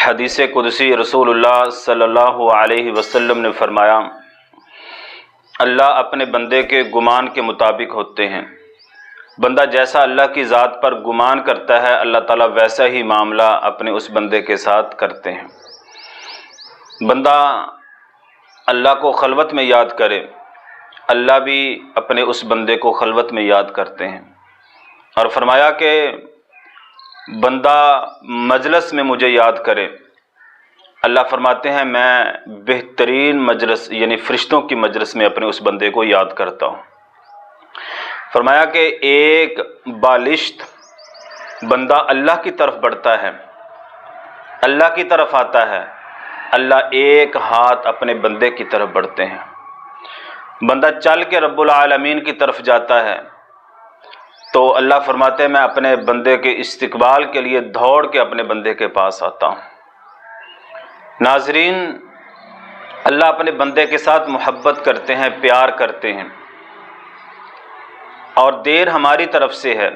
حدیث قدسی رسول اللہ صلی اللہ علیہ وسلم نے فرمایا، اللہ اپنے بندے کے گمان کے مطابق ہوتے ہیں۔ بندہ جیسا اللہ کی ذات پر گمان کرتا ہے، اللہ تعالیٰ ویسا ہی معاملہ اپنے اس بندے کے ساتھ کرتے ہیں۔ بندہ اللہ کو خلوت میں یاد کرے، اللہ بھی اپنے اس بندے کو خلوت میں یاد کرتے ہیں۔ اور فرمایا کہ بندہ مجلس میں مجھے یاد کرے، اللہ فرماتے ہیں میں بہترین مجلس یعنی فرشتوں کی مجلس میں اپنے اس بندے کو یاد کرتا ہوں۔ فرمایا کہ ایک بالشت بندہ اللہ کی طرف بڑھتا ہے، اللہ کی طرف آتا ہے، اللہ ایک ہاتھ اپنے بندے کی طرف بڑھتے ہیں۔ بندہ چل کے رب العالمین کی طرف جاتا ہے تو اللہ فرماتے ہیں میں اپنے بندے کے استقبال کے لیے دوڑ کے اپنے بندے کے پاس آتا ہوں۔ ناظرین، اللہ اپنے بندے کے ساتھ محبت کرتے ہیں، پیار کرتے ہیں، اور دیر ہماری طرف سے ہے۔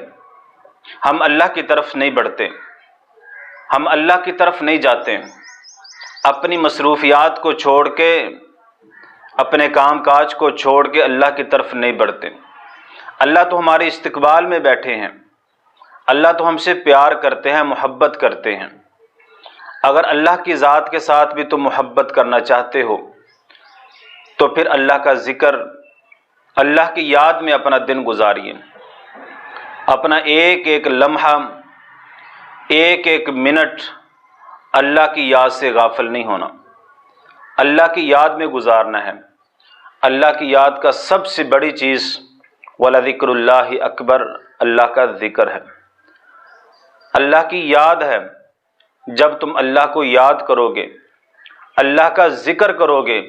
ہم اللہ کی طرف نہیں بڑھتے، ہم اللہ کی طرف نہیں جاتے، اپنی مصروفیات کو چھوڑ کے، اپنے کام کاج کو چھوڑ کے اللہ کی طرف نہیں بڑھتے۔ اللہ تو ہمارے استقبال میں بیٹھے ہیں، اللہ تو ہم سے پیار کرتے ہیں، محبت کرتے ہیں۔ اگر اللہ کی ذات کے ساتھ بھی تم محبت کرنا چاہتے ہو تو پھر اللہ کا ذکر، اللہ کی یاد میں اپنا دن گزاریے، اپنا ایک ایک لمحہ، ایک ایک منٹ اللہ کی یاد سے غافل نہیں ہونا، اللہ کی یاد میں گزارنا ہے۔ اللہ کی یاد کا سب سے بڑی چیز وَلَذِكْرُ اللَّهِ اکبر، اللہ کا ذکر ہے، اللہ کی یاد ہے۔ جب تم اللہ کو یاد کرو گے، اللہ کا ذکر کرو گے،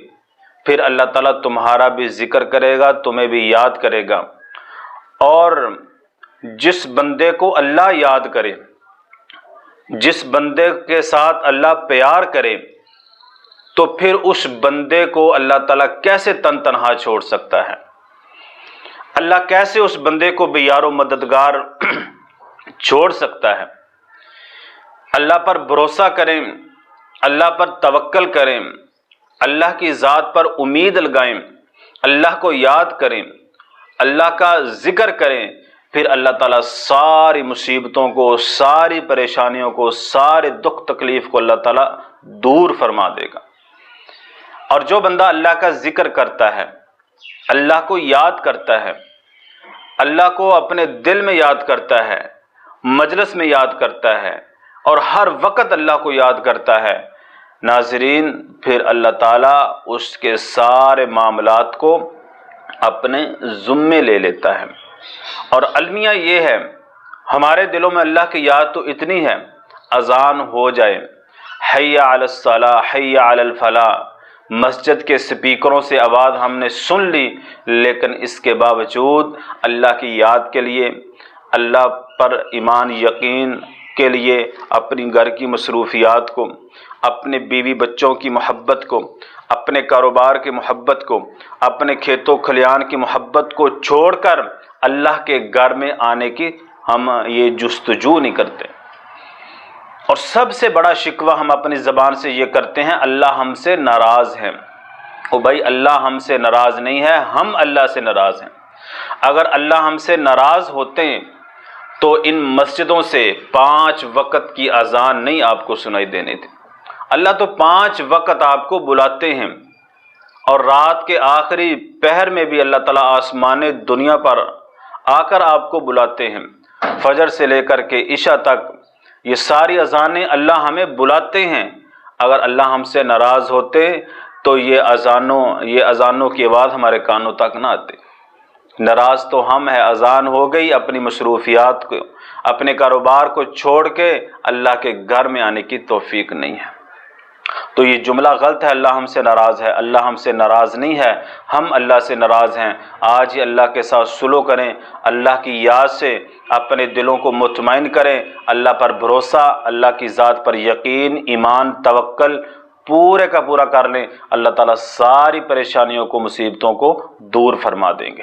پھر اللہ تعالیٰ تمہارا بھی ذکر کرے گا، تمہیں بھی یاد کرے گا۔ اور جس بندے کو اللہ یاد کرے، جس بندے کے ساتھ اللہ پیار کرے، تو پھر اس بندے کو اللہ تعالیٰ کیسے تنہا چھوڑ سکتا ہے؟ اللہ کیسے اس بندے کو بے یار و مددگار چھوڑ سکتا ہے؟ اللہ پر بھروسہ کریں، اللہ پر توکل کریں، اللہ کی ذات پر امید لگائیں، اللہ کو یاد کریں، اللہ کا ذکر کریں، پھر اللہ تعالیٰ ساری مصیبتوں کو، ساری پریشانیوں کو، سارے دکھ تکلیف کو اللہ تعالیٰ دور فرما دے گا۔ اور جو بندہ اللہ کا ذکر کرتا ہے، اللہ کو یاد کرتا ہے، اللہ کو اپنے دل میں یاد کرتا ہے، مجلس میں یاد کرتا ہے، اور ہر وقت اللہ کو یاد کرتا ہے، ناظرین، پھر اللہ تعالیٰ اس کے سارے معاملات کو اپنے ذمے لے لیتا ہے۔ اور المیہ یہ ہے، ہمارے دلوں میں اللہ کی یاد تو اتنی ہے، اذان ہو جائے، حی علی الصلاۃ، حی علی الفلاح، مسجد کے سپیکروں سے آواز ہم نے سن لی، لیکن اس کے باوجود اللہ کی یاد کے لیے، اللہ پر ایمان یقین کے لیے، اپنی گھر کی مصروفیات کو، اپنے بیوی بچوں کی محبت کو، اپنے کاروبار کی محبت کو، اپنے کھیتوں کھلیان کی محبت کو چھوڑ کر اللہ کے گھر میں آنے کی ہم یہ جستجو نہیں کرتے۔ اور سب سے بڑا شکوہ ہم اپنی زبان سے یہ کرتے ہیں، اللہ ہم سے ناراض ہے۔ او بھائی، اللہ ہم سے ناراض نہیں ہے، ہم اللہ سے ناراض ہیں۔ اگر اللہ ہم سے ناراض ہوتے ہیں تو ان مسجدوں سے 5 وقت کی اذان نہیں آپ کو سنائی دینے تھی۔ اللہ تو 5 وقت آپ کو بلاتے ہیں، اور رات کے آخری پہر میں بھی اللہ تعالیٰ آسمان دنیا پر آ کر آپ کو بلاتے ہیں۔ فجر سے لے کر کے عشاء تک یہ ساری اذانیں اللہ ہمیں بلاتے ہیں۔ اگر اللہ ہم سے ناراض ہوتے تو یہ اذانوں کی آواز ہمارے کانوں تک نہ آتی۔ ناراض تو ہم ہیں، اذان ہو گئی، اپنی مصروفیات کو، اپنے کاروبار کو چھوڑ کے اللہ کے گھر میں آنے کی توفیق نہیں ہے۔ تو یہ جملہ غلط ہے، اللہ ہم سے ناراض ہے۔ اللہ ہم سے ناراض نہیں ہے، ہم اللہ سے ناراض ہیں۔ آج ہی اللہ کے ساتھ سلو کریں، اللہ کی یاد سے اپنے دلوں کو مطمئن کریں، اللہ پر بھروسہ، اللہ کی ذات پر یقین، ایمان، توکل پورے کا پورا کر لیں، اللہ تعالیٰ ساری پریشانیوں کو، مصیبتوں کو دور فرما دیں گے۔